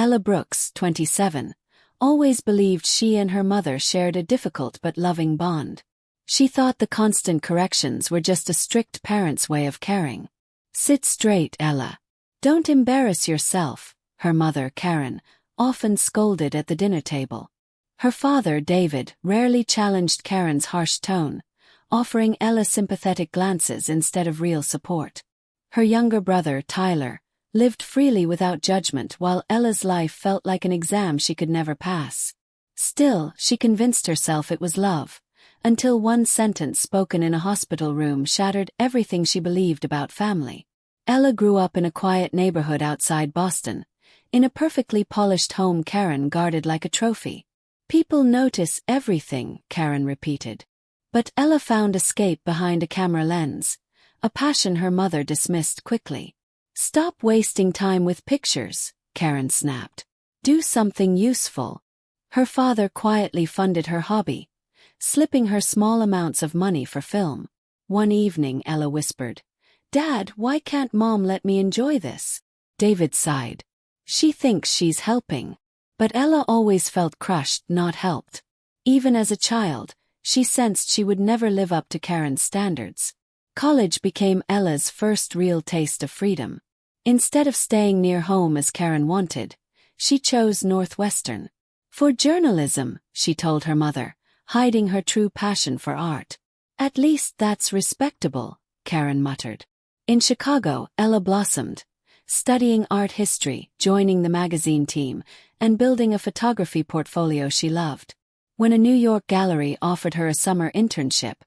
Ella Brooks, 27, always believed she and her mother shared a difficult but loving bond. She thought the constant corrections were just a strict parent's way of caring. "Sit straight, Ella. Don't embarrass yourself," her mother, Karen, often scolded at the dinner table. Her father, David, rarely challenged Karen's harsh tone, offering Ella sympathetic glances instead of real support. Her younger brother, Tyler, lived freely without judgment while Ella's life felt like an exam she could never pass. Still, she convinced herself it was love, until one sentence spoken in a hospital room shattered everything she believed about family. Ella grew up in a quiet neighborhood outside Boston, in a perfectly polished home Karen guarded like a trophy. "People notice everything," Karen repeated. But Ella found escape behind a camera lens, a passion her mother dismissed quickly. "Stop wasting time with pictures," Karen snapped. "Do something useful." Her father quietly funded her hobby, slipping her small amounts of money for film. One evening, Ella whispered, "Dad, why can't Mom let me enjoy this?" David sighed. "She thinks she's helping." But Ella always felt crushed, not helped. Even as a child, she sensed she would never live up to Karen's standards. College became Ella's first real taste of freedom. Instead of staying near home as Karen wanted, she chose Northwestern. "For journalism," she told her mother, hiding her true passion for art. "At least that's respectable," Karen muttered. In Chicago, Ella blossomed, studying art history, joining the magazine team, and building a photography portfolio she loved. When a New York gallery offered her a summer internship,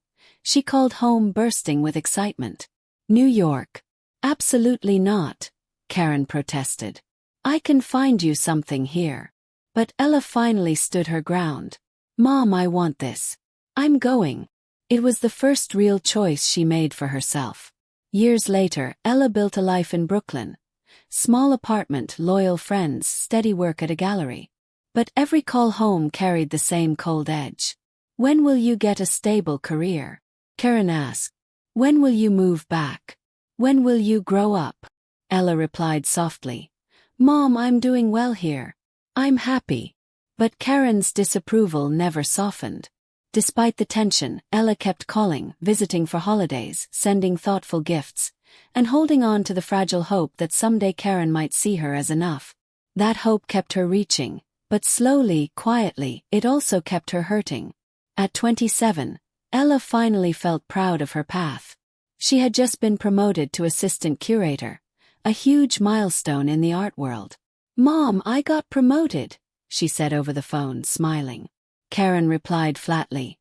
she called home bursting with excitement. "New York? Absolutely not," Karen protested. "I can find you something here." But Ella finally stood her ground. "Mom, I want this. I'm going." It was the first real choice she made for herself. Years later, Ella built a life in Brooklyn. Small apartment, loyal friends, steady work at a gallery. But every call home carried the same cold edge. "When will you get a stable career?" Karen asked. "When will you move back? When will you grow up?" Ella replied softly, "Mom, I'm doing well here. I'm happy." But Karen's disapproval never softened. Despite the tension, Ella kept calling, visiting for holidays, sending thoughtful gifts, and holding on to the fragile hope that someday Karen might see her as enough. That hope kept her reaching, but slowly, quietly, it also kept her hurting. At 27, Ella finally felt proud of her path. She had just been promoted to assistant curator, a huge milestone in the art world. "Mom, I got promoted," she said over the phone, smiling. Karen replied flatly,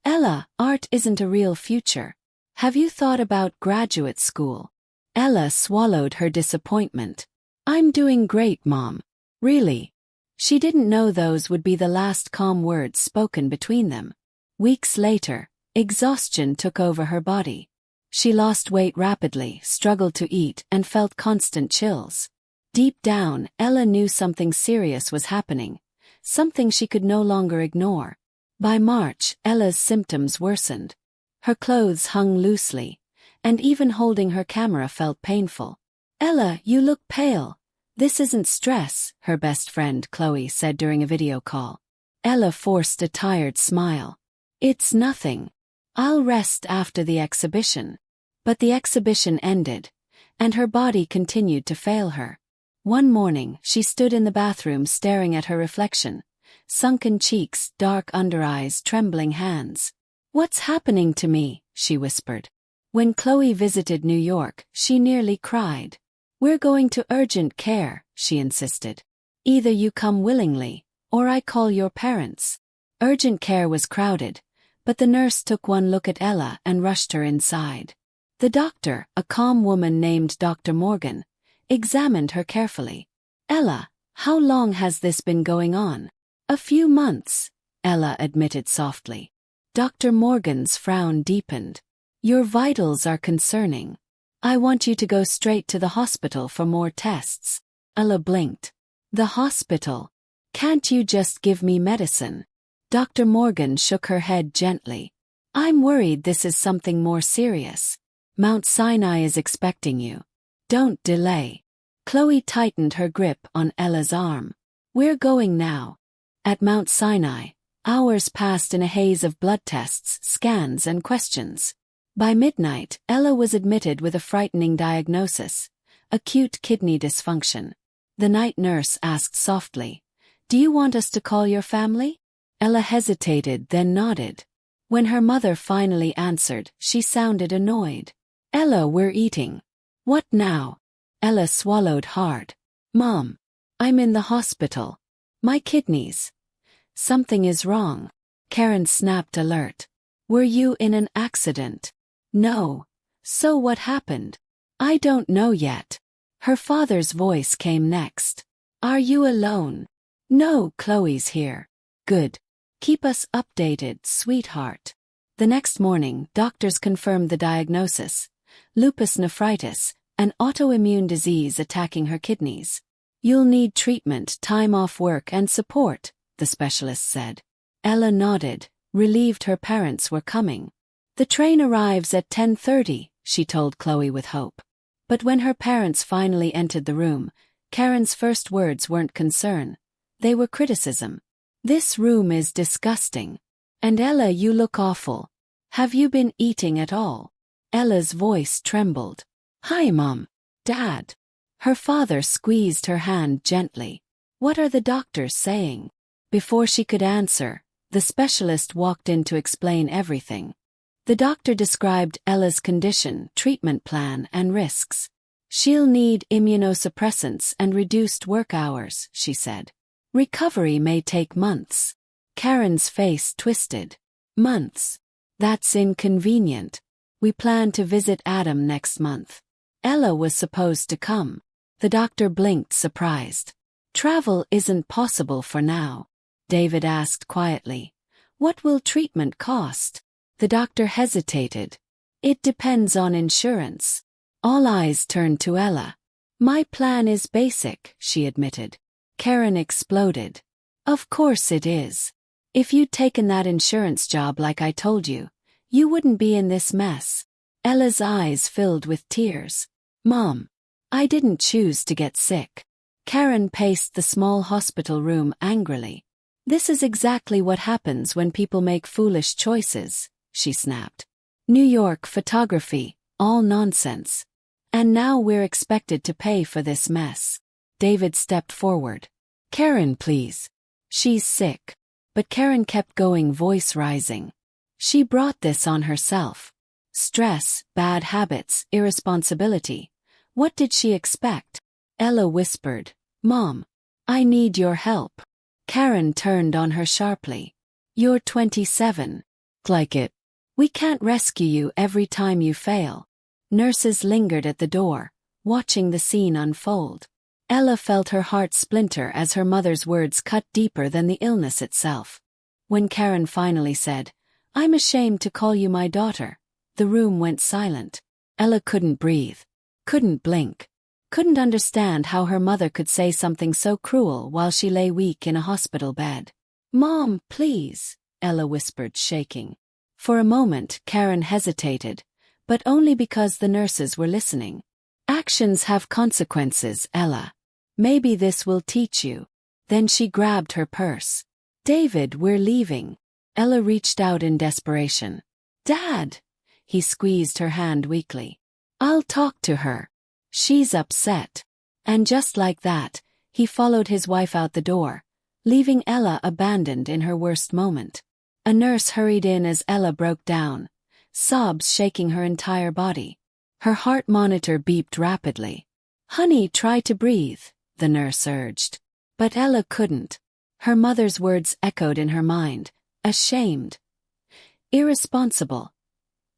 "Ella, art isn't a real future. Have you thought about graduate school?" Ella swallowed her disappointment. "I'm doing great, Mom." "Really?" She didn't know those would be the last calm words spoken between them. Weeks later, exhaustion took over her body. She lost weight rapidly, struggled to eat, and felt constant chills. Deep down, Ella knew something serious was happening, something she could no longer ignore. By March, Ella's symptoms worsened. Her clothes hung loosely, and even holding her camera felt painful. "Ella, you look pale. This isn't stress," her best friend Chloe said during a video call. Ella forced a tired smile. "It's nothing. I'll rest after the exhibition." But the exhibition ended, and her body continued to fail her. One morning, she stood in the bathroom staring at her reflection, sunken cheeks, dark under-eyes, trembling hands. "What's happening to me?" she whispered. When Chloe visited New York, she nearly cried. "We're going to urgent care," she insisted. "Either you come willingly, or I call your parents." Urgent care was crowded, but the nurse took one look at Ella and rushed her inside. The doctor, a calm woman named Dr. Morgan, examined her carefully. "Ella, how long has this been going on?" "A few months," Ella admitted softly. Dr. Morgan's frown deepened. "Your vitals are concerning. I want you to go straight to the hospital for more tests." Ella blinked. "The hospital? Can't you just give me medicine?" Dr. Morgan shook her head gently. "I'm worried this is something more serious. Mount Sinai is expecting you. Don't delay." Chloe tightened her grip on Ella's arm. We're going now. At Mount Sinai, hours passed in a haze of blood tests, scans, and questions. By midnight, Ella was admitted with a frightening diagnosis: acute kidney dysfunction. The night nurse asked softly, "Do you want us to call your family?" Ella hesitated, then nodded. When her mother finally answered, she sounded annoyed. "Ella, we're eating." "What now?" Ella swallowed hard. "Mom, I'm in the hospital. My kidneys. Something is wrong." Karen snapped, alert. "Were you in an accident?" "No." "So what happened?" "I don't know yet." Her father's voice came next. "Are you alone?" "No, Chloe's here." "Good. Keep us updated, sweetheart." The next morning, doctors confirmed the diagnosis: lupus nephritis, an autoimmune disease attacking her kidneys. "You'll need treatment, time off work, and support," the specialist said. Ella nodded, relieved her parents were coming. "The train arrives at 10:30, she told Chloe with hope. But when her parents finally entered the room, Karen's first words weren't concern. They were criticism. "This room is disgusting. And Ella, you look awful. Have you been eating at all?" Ella's voice trembled. "Hi, Mom. Dad." Her father squeezed her hand gently. "What are the doctors saying?" Before she could answer, the specialist walked in to explain everything. The doctor described Ella's condition, treatment plan, and risks. "She'll need immunosuppressants and reduced work hours," she said. "Recovery may take months." Karen's face twisted. "Months? That's inconvenient. We plan to visit Adam next month." Ella was supposed to come. The doctor blinked, surprised. "Travel isn't possible for now." David asked quietly, "What will treatment cost?" The doctor hesitated. "It depends on insurance." All eyes turned to Ella. "My plan is basic," she admitted. Karen exploded. "Of course it is. If you'd taken that insurance job like I told you, you wouldn't be in this mess." Ella's eyes filled with tears. "Mom, I didn't choose to get sick." Karen paced the small hospital room angrily. "This is exactly what happens when people make foolish choices," she snapped. "New York photography, all nonsense. And now we're expected to pay for this mess." David stepped forward. "Karen, please. She's sick." But Karen kept going, voice rising. She brought this on herself. Stress, bad habits, irresponsibility. What did she expect? Ella whispered, "Mom, I need your help." Karen turned on her sharply. "You're 27. Like it. We can't rescue you every time you fail." Nurses lingered at the door, watching the scene unfold. Ella felt her heart splinter as her mother's words cut deeper than the illness itself. When Karen finally said, "I'm ashamed to call you my daughter," the room went silent. Ella couldn't breathe, couldn't blink, couldn't understand how her mother could say something so cruel while she lay weak in a hospital bed. "Mom, please," Ella whispered, shaking. For a moment, Karen hesitated, but only because the nurses were listening. "Actions have consequences, Ella. Maybe this will teach you." Then she grabbed her purse. "David, we're leaving." Ella reached out in desperation. "Dad!" He squeezed her hand weakly. "I'll talk to her. She's upset." And just like that, he followed his wife out the door, leaving Ella abandoned in her worst moment. A nurse hurried in as Ella broke down, sobs shaking her entire body. Her heart monitor beeped rapidly. "Honey, try to breathe," the nurse urged. But Ella couldn't. Her mother's words echoed in her mind. Ashamed. Irresponsible.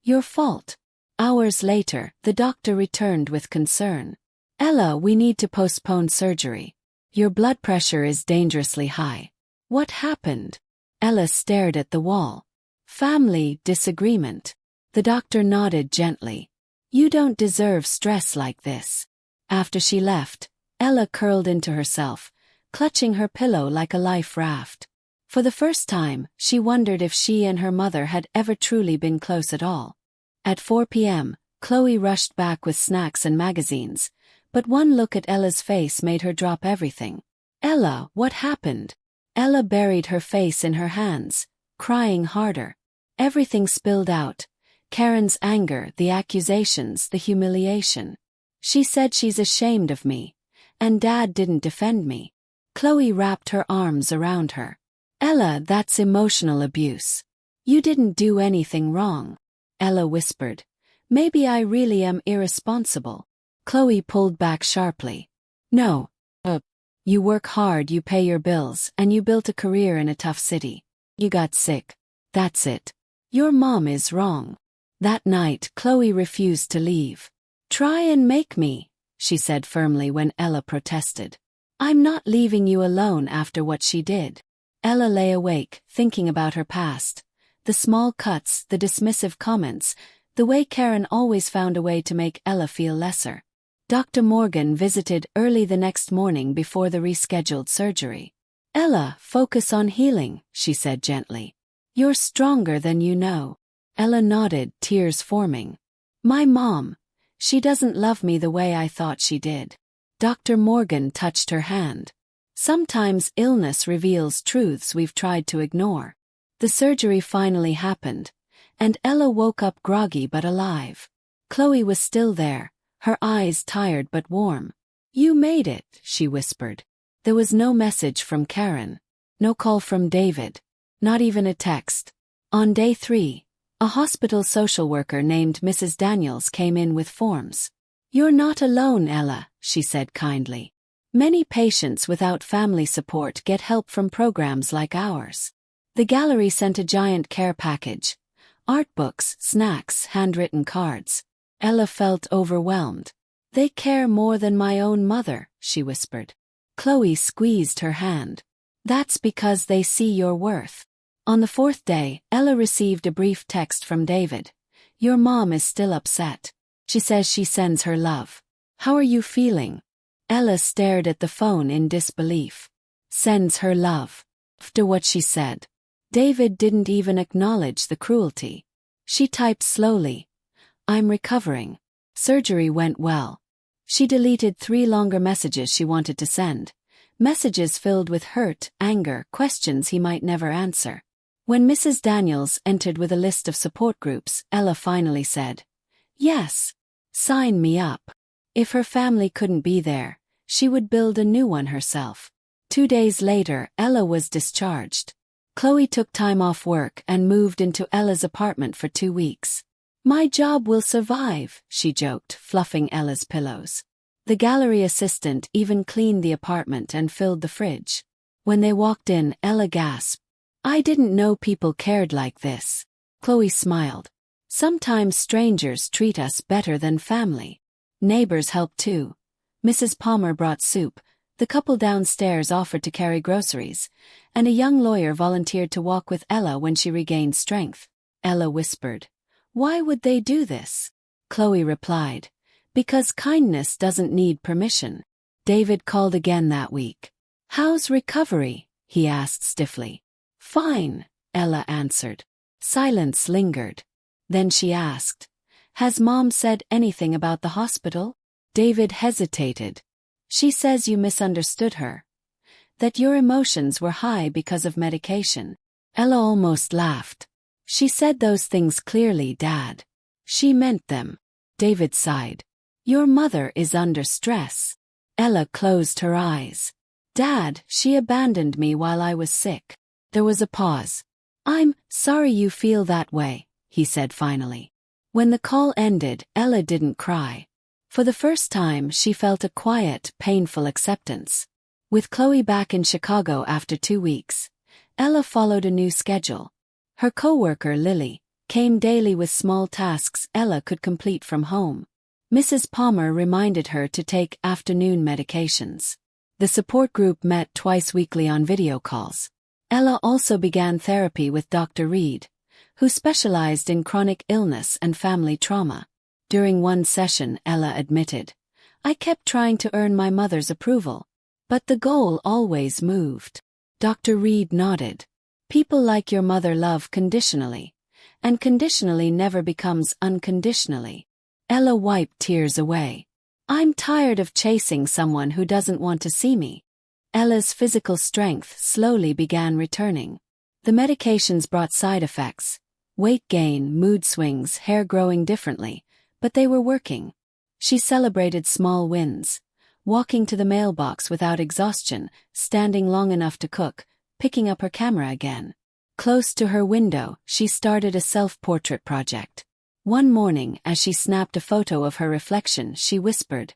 Your fault. Hours later, the doctor returned with concern. "Ella, we need to postpone surgery. Your blood pressure is dangerously high." "What happened?" Ella stared at the wall. "Family disagreement." The doctor nodded gently. "You don't deserve stress like this." After she left, Ella curled into herself, clutching her pillow like a life raft. For the first time, she wondered if she and her mother had ever truly been close at all. At 4 p.m., Chloe rushed back with snacks and magazines, But one look at Ella's face made her drop everything. "Ella, what happened?" Ella buried her face in her hands, crying harder. Everything spilled out. Karen's anger, the accusations, the humiliation. "She said she's ashamed of me. And Dad didn't defend me." Chloe wrapped her arms around her. "Ella, that's emotional abuse. You didn't do anything wrong." Ella whispered, "Maybe I really am irresponsible." Chloe pulled back sharply. "No. You work hard, you pay your bills, and you built a career in a tough city. You got sick. That's it. Your mom is wrong." That night, Chloe refused to leave. "Try and make me," she said firmly when Ella protested. "I'm not leaving you alone after what she did." Ella lay awake, thinking about her past. The small cuts, the dismissive comments, the way Karen always found a way to make Ella feel lesser. Dr. Morgan visited early the next morning before the rescheduled surgery. "Ella, focus on healing," she said gently. "You're stronger than you know." Ella nodded, tears forming. "My mom. She doesn't love me the way I thought she did." Dr. Morgan touched her hand. "Sometimes illness reveals truths we've tried to ignore." The surgery finally happened, and Ella woke up groggy but alive. Chloe was still there, her eyes tired but warm. "You made it," she whispered. There was no message from Karen. No call from David. Not even a text. On day 3, a hospital social worker named Mrs. Daniels came in with forms. "You're not alone, Ella," she said kindly. "Many patients without family support get help from programs like ours." The gallery sent a giant care package. Art books, snacks, handwritten cards. Ella felt overwhelmed. "They care more than my own mother," she whispered. Chloe squeezed her hand. "That's because they see your worth." On the 4th day, Ella received a brief text from David. "Your mom is still upset. She says she sends her love. How are you feeling?" Ella stared at the phone in disbelief. "Sends her love." After what she said. David didn't even acknowledge the cruelty. She typed slowly. "I'm recovering. Surgery went well." She deleted 3 longer messages she wanted to send. Messages filled with hurt, anger, questions he might never answer. When Mrs. Daniels entered with a list of support groups, Ella finally said, "Yes. Sign me up." If her family couldn't be there, she would build a new one herself. 2 days later, Ella was discharged. Chloe took time off work and moved into Ella's apartment for 2 weeks. "My job will survive," she joked, fluffing Ella's pillows. The gallery assistant even cleaned the apartment and filled the fridge. When they walked in, Ella gasped. "I didn't know people cared like this." Chloe smiled. "Sometimes strangers treat us better than family." Neighbors helped too. Mrs. Palmer brought soup, the couple downstairs offered to carry groceries, and a young lawyer volunteered to walk with Ella when she regained strength. Ella whispered, "Why would they do this?" Chloe replied, "Because kindness doesn't need permission." David called again that week. "How's recovery?" he asked stiffly. "Fine," Ella answered. Silence lingered. Then she asked, "Has Mom said anything about the hospital?" David hesitated. "She says you misunderstood her. That your emotions were high because of medication." Ella almost laughed. "She said those things clearly, Dad. She meant them." David sighed. "Your mother is under stress." Ella closed her eyes. "Dad, she abandoned me while I was sick." There was a pause. "I'm sorry you feel that way," he said finally. When the call ended, Ella didn't cry. For the first time, she felt a quiet, painful acceptance. With Chloe back in Chicago after 2 weeks, Ella followed a new schedule. Her coworker, Lily, came daily with small tasks Ella could complete from home. Mrs. Palmer reminded her to take afternoon medications. The support group met twice weekly on video calls. Ella also began therapy with Dr. Reed, who specialized in chronic illness and family trauma. During one session, Ella admitted, "I kept trying to earn my mother's approval, but the goal always moved." Dr. Reed nodded. "People like your mother love conditionally, and conditionally never becomes unconditionally." Ella wiped tears away. I'm tired of chasing someone who doesn't want to see me. Ella's physical strength slowly began returning. The medications brought side effects: weight gain, mood swings, hair growing differently, but they were working. She celebrated small wins: walking to the mailbox without exhaustion, standing long enough to cook, picking up her camera again. Close to her window, she started a self-portrait project. One morning, as she snapped a photo of her reflection, she whispered,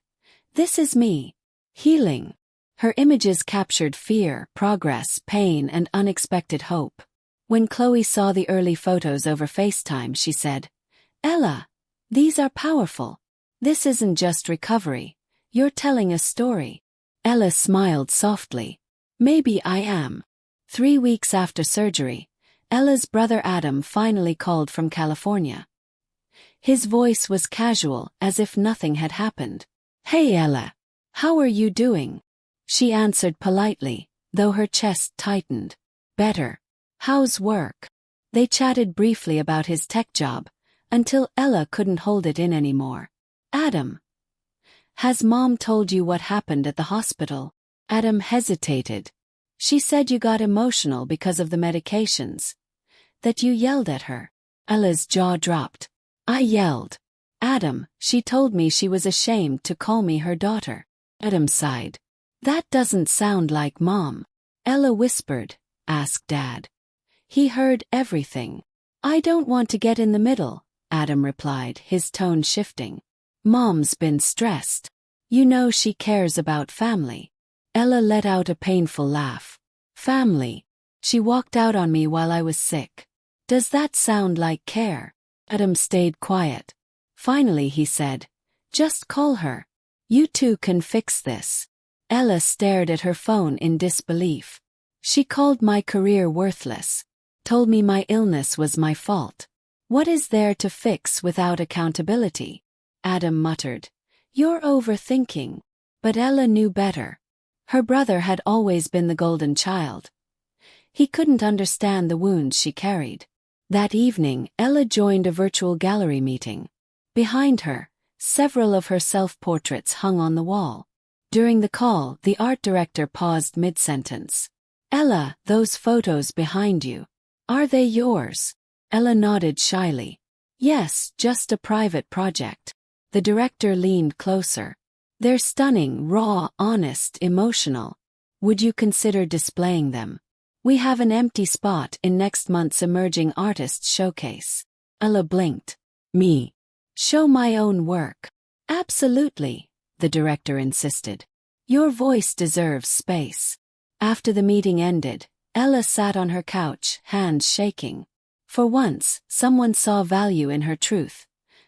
"This is me. Healing." Her images captured fear, progress, pain, and unexpected hope. When Chloe saw the early photos over FaceTime, she said, "Ella, these are powerful. This isn't just recovery. You're telling a story." Ella smiled softly. "Maybe I am." 3 weeks after surgery, Ella's brother Adam finally called from California. His voice was casual, as if nothing had happened. "Hey Ella. How are you doing?" She answered politely, though her chest tightened. "Better. How's work?" They chatted briefly about his tech job, until Ella couldn't hold it in anymore. "Adam, has Mom told you what happened at the hospital?" Adam hesitated. "She said you got emotional because of the medications. That you yelled at her." Ella's jaw dropped. "I yelled. Adam, she told me she was ashamed to call me her daughter." Adam sighed. "That doesn't sound like Mom." Ella whispered, "Ask Dad. He heard everything." "I don't want to get in the middle," Adam replied, his tone shifting. "Mom's been stressed. You know she cares about family." Ella let out a painful laugh. "Family? She walked out on me while I was sick. Does that sound like care?" Adam stayed quiet. Finally he said, "Just call her. You two can fix this." Ella stared at her phone in disbelief. "She called my career worthless. Told me my illness was my fault. What is there to fix without accountability?" Adam muttered, "You're overthinking." But Ella knew better. Her brother had always been the golden child. He couldn't understand the wounds she carried. That evening, Ella joined a virtual gallery meeting. Behind her, several of her self-portraits hung on the wall. During the call, the art director paused mid-sentence. "Ella, those photos behind you. Are they yours?" Ella nodded shyly. "Yes, just a private project." The director leaned closer. "They're stunning, raw, honest, emotional. Would you consider displaying them? We have an empty spot in next month's Emerging Artists Showcase." Ella blinked. "Me? Show my own work?" "Absolutely," the director insisted. "Your voice deserves space." After the meeting ended, Ella sat on her couch, hands shaking. For once, someone saw value in her truth,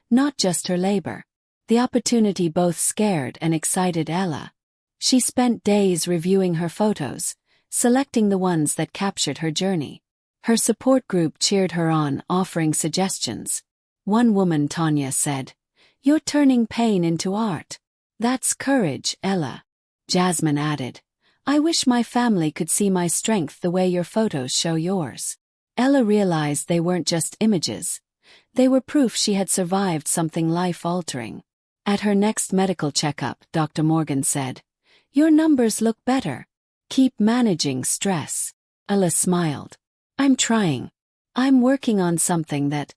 not just her labor. The opportunity both scared and excited Ella. She spent days reviewing her photos, selecting the ones that captured her journey. Her support group cheered her on, offering suggestions. One woman, Tanya, said, "You're turning pain into art." "That's courage, Ella." Jasmine added, "I wish my family could see my strength the way your photos show yours." Ella realized they weren't just images. They were proof she had survived something life-altering. At her next medical checkup, Dr. Morgan said, "Your numbers look better. Keep managing stress." Ella smiled. "I'm trying. I'm working on something that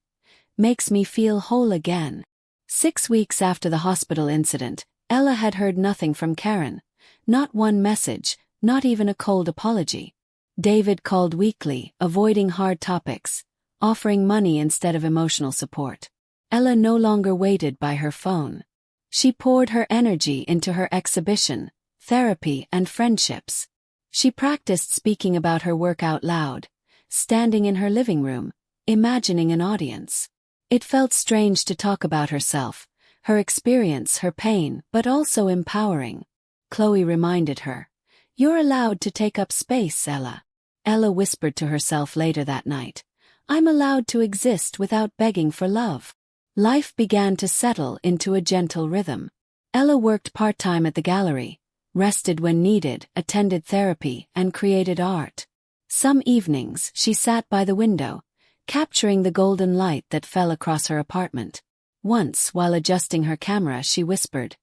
makes me feel whole again." 6 weeks after the hospital incident, Ella had heard nothing from Karen. Not one message, not even a cold apology. David called weekly, avoiding hard topics, offering money instead of emotional support. Ella no longer waited by her phone. She poured her energy into her exhibition, therapy, and friendships. She practiced speaking about her work out loud, standing in her living room, imagining an audience. It felt strange to talk about herself, her experience, her pain, but also empowering. Chloe reminded her, "You're allowed to take up space, Ella." Ella whispered to herself later that night, "I'm allowed to exist without begging for love." Life began to settle into a gentle rhythm. Ella worked part-time at the gallery, rested when needed, attended therapy, and created art. Some evenings, she sat by the window, capturing the golden light that fell across her apartment. Once, while adjusting her camera, she whispered,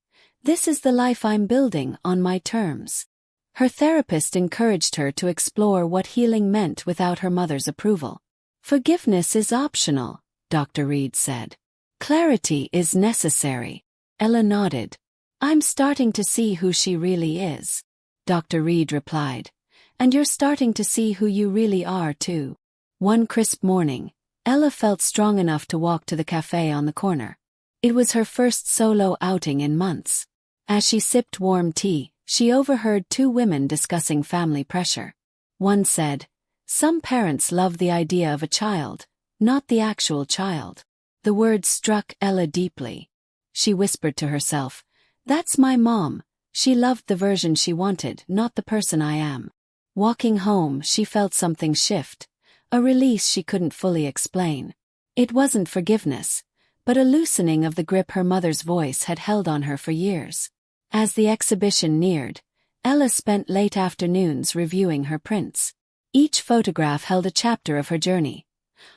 This is the life I'm building on my terms. Her therapist encouraged her to explore what healing meant without her mother's approval. Forgiveness is optional, Dr. Reed said. Clarity is necessary. Ella nodded. I'm starting to see who she really is. Dr. Reed replied. And you're starting to see who you really are too. One crisp morning, Ella felt strong enough to walk to the cafe on the corner. It was her first solo outing in months. As she sipped warm tea, she overheard two women discussing family pressure. One said, "Some parents love the idea of a child, not the actual child." The words struck Ella deeply. She whispered to herself, "That's my mom. She loved the version she wanted, not the person I am." Walking home, she felt something shift, a release she couldn't fully explain. It wasn't forgiveness, but a loosening of the grip her mother's voice had held on her for years. As the exhibition neared, Ella spent late afternoons reviewing her prints. Each photograph held a chapter of her journey.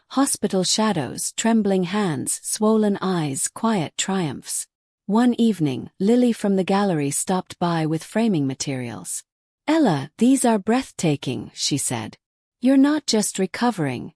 Hospital shadows, trembling hands, swollen eyes, quiet triumphs. One evening, Lily from the gallery stopped by with framing materials. "Ella, these are breathtaking," she said. "You're not just recovering.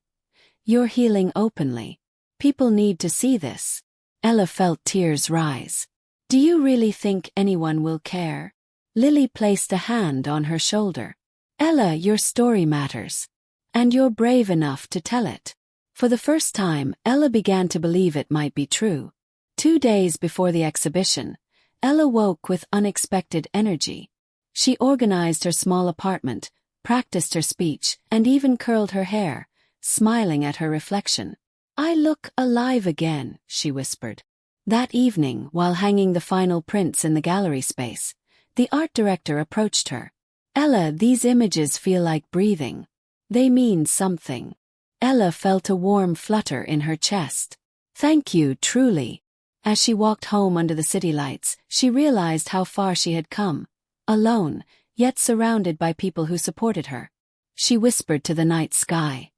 You're healing openly. People need to see this." Ella felt tears rise. "Do you really think anyone will care?" Lily placed a hand on her shoulder. "Ella, your story matters. And you're brave enough to tell it." For the first time, Ella began to believe it might be true. 2 days before the exhibition, Ella woke with unexpected energy. She organized her small apartment, practiced her speech, and even curled her hair, smiling at her reflection. "I look alive again," she whispered. That evening, while hanging the final prints in the gallery space, the art director approached her. "Ella, these images feel like breathing. They mean something." Ella felt a warm flutter in her chest. "Thank you, truly." As she walked home under the city lights, she realized how far she had come, alone, yet surrounded by people who supported her. She whispered to the night sky,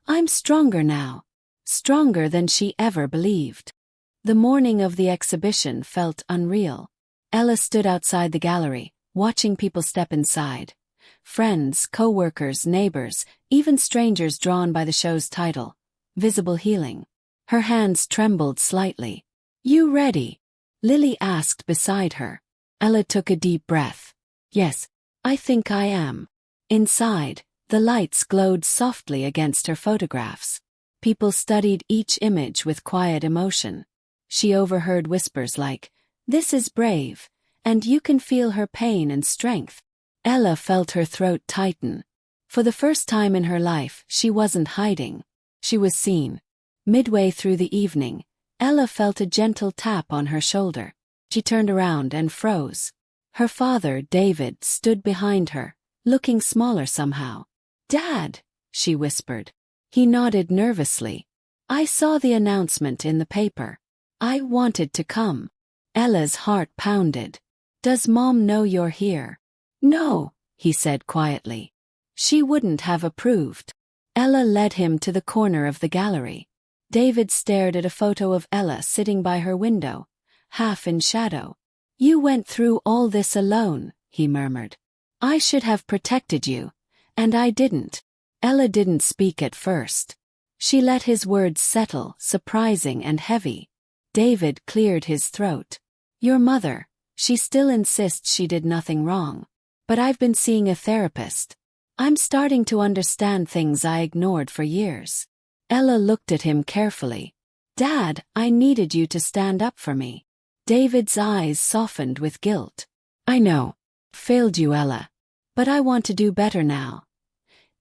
"I'm stronger now. Stronger than she ever believed." The morning of the exhibition felt unreal. Ella stood outside the gallery, watching people step inside. Friends, co-workers, neighbors, even strangers drawn by the show's title, Visible Healing. Her hands trembled slightly. "You ready?" Lily asked beside her. Ella took a deep breath. "Yes, I think I am." Inside, the lights glowed softly against her photographs. People studied each image with quiet emotion. She overheard whispers like, "This is brave, and you can feel her pain and strength." Ella felt her throat tighten. For the first time in her life, she wasn't hiding. She was seen. Midway through the evening, Ella felt a gentle tap on her shoulder. She turned around and froze. Her father, David, stood behind her, looking smaller somehow. "Dad," she whispered. He nodded nervously. "I saw the announcement in the paper. I wanted to come." Ella's heart pounded. "Does Mom know you're here?" "No," he said quietly. She wouldn't have approved. Ella led him to the corner of the gallery. David stared at a photo of Ella sitting by her window, half in shadow. "You went through all this alone," he murmured. "I should have protected you, and I didn't." Ella didn't speak at first. She let his words settle, surprising and heavy. David cleared his throat. "Your mother, she still insists she did nothing wrong. But I've been seeing a therapist. I'm starting to understand things I ignored for years." Ella looked at him carefully. "Dad, I needed you to stand up for me." David's eyes softened with guilt. "I know. Failed you, Ella. But I want to do better now.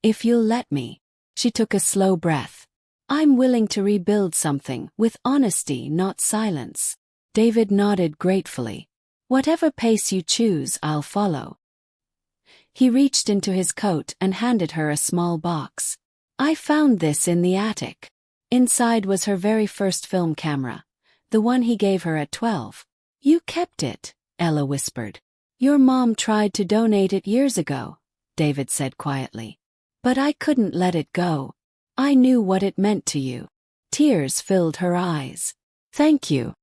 If you'll let me." She took a slow breath. "I'm willing to rebuild something, with honesty, not silence." David nodded gratefully. "Whatever pace you choose, I'll follow." He reached into his coat and handed her a small box. "I found this in the attic." Inside was her very first film camera, the one he gave her at 12. "You kept it," Ella whispered. "Your mom tried to donate it years ago," David said quietly. "But I couldn't let it go. I knew what it meant to you." Tears filled her eyes. "Thank you."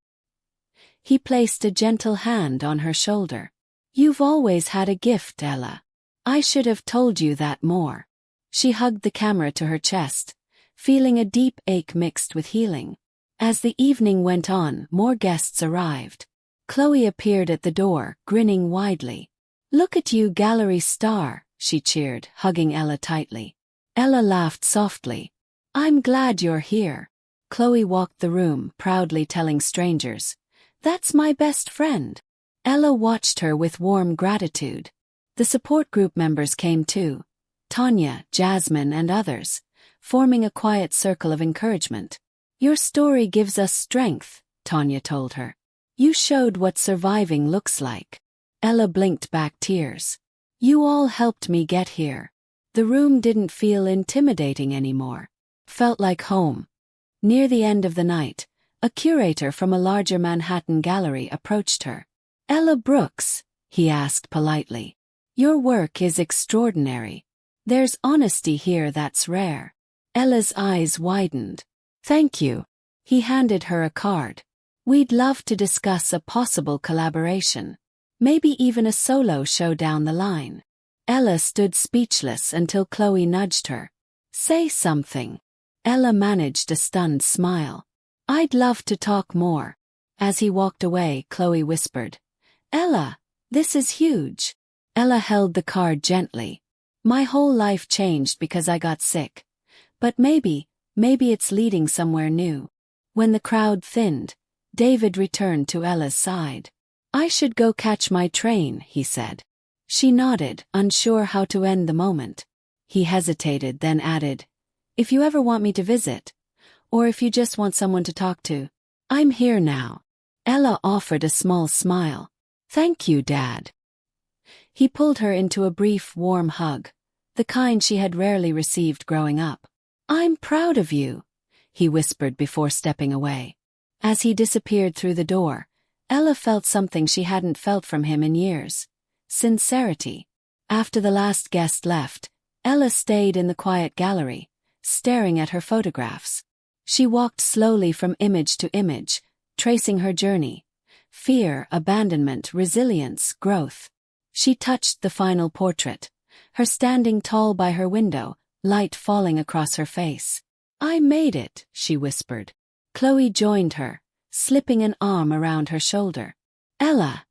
He placed a gentle hand on her shoulder. "You've always had a gift, Ella. I should have told you that more." She hugged the camera to her chest, feeling a deep ache mixed with healing. As the evening went on, more guests arrived. Chloe appeared at the door, grinning widely. "Look at you, gallery star," she cheered, hugging Ella tightly. Ella laughed softly. "I'm glad you're here." Chloe walked the room, proudly telling strangers, "That's my best friend." Ella watched her with warm gratitude. The support group members came too. Tanya, Jasmine, and others, forming a quiet circle of encouragement. "Your story gives us strength," Tanya told her. "You showed what surviving looks like." Ella blinked back tears. "You all helped me get here." The room didn't feel intimidating anymore. Felt like home. Near the end of the night, a curator from a larger Manhattan gallery approached her. "Ella Brooks," he asked politely. "Your work is extraordinary. There's honesty here that's rare." Ella's eyes widened. "Thank you." He handed her a card. "We'd love to discuss a possible collaboration. Maybe even a solo show down the line." Ella stood speechless until Chloe nudged her. "Say something." Ella managed a stunned smile. "I'd love to talk more." As he walked away, Chloe whispered, "Ella, this is huge." Ella held the card gently. "My whole life changed because I got sick. But maybe it's leading somewhere new." When the crowd thinned, David returned to Ella's side. "I should go catch my train," he said. She nodded, unsure how to end the moment. He hesitated, then added, "If you ever want me to visit, or if you just want someone to talk to, I'm here now." Ella offered a small smile. "Thank you, Dad." He pulled her into a brief, warm hug, the kind she had rarely received growing up. "I'm proud of you," he whispered before stepping away. As he disappeared through the door, Ella felt something she hadn't felt from him in years. Sincerity. After the last guest left, Ella stayed in the quiet gallery, staring at her photographs. She walked slowly from image to image, tracing her journey. Fear, abandonment, resilience, growth. She touched the final portrait, her standing tall by her window, light falling across her face. "I made it," she whispered. Chloe joined her, slipping an arm around her shoulder. "Ella,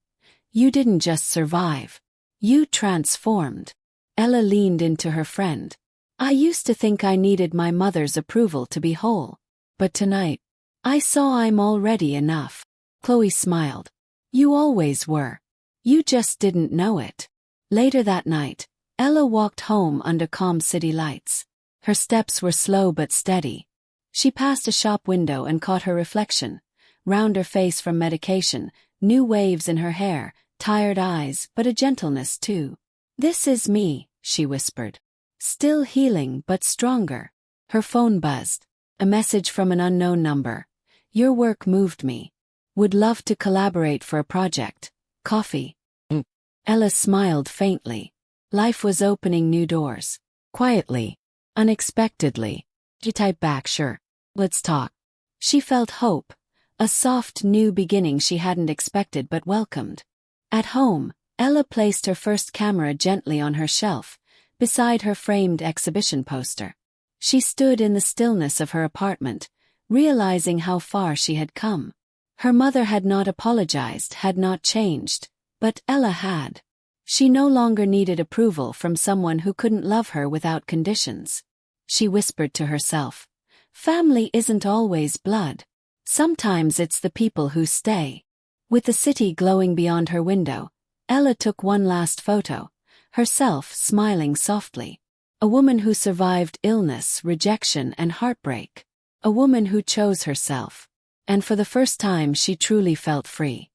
you didn't just survive. You transformed." Ella leaned into her friend. "I used to think I needed my mother's approval to be whole. But tonight, I saw I'm already enough." Chloe smiled. "You always were. You just didn't know it." Later that night, Ella walked home under calm city lights. Her steps were slow but steady. She passed a shop window and caught her reflection. Rounder face from medication, new waves in her hair, tired eyes, but a gentleness too. "This is me," she whispered. "Still healing but stronger." Her phone buzzed. A message from an unknown number. "Your work moved me. Would love to collaborate for a project. Coffee?" Ella smiled faintly. Life was opening new doors. Quietly. Unexpectedly. She typed back, "Sure. Let's talk." She felt hope. A soft new beginning she hadn't expected but welcomed. At home, Ella placed her first camera gently on her shelf, beside her framed exhibition poster. She stood in the stillness of her apartment, realizing how far she had come. Her mother had not apologized, had not changed, but Ella had. She no longer needed approval from someone who couldn't love her without conditions. She whispered to herself, "Family isn't always blood. Sometimes it's the people who stay." With the city glowing beyond her window, Ella took one last photo, herself smiling softly. A woman who survived illness, rejection, and heartbreak. A woman who chose herself. And for the first time she truly felt free.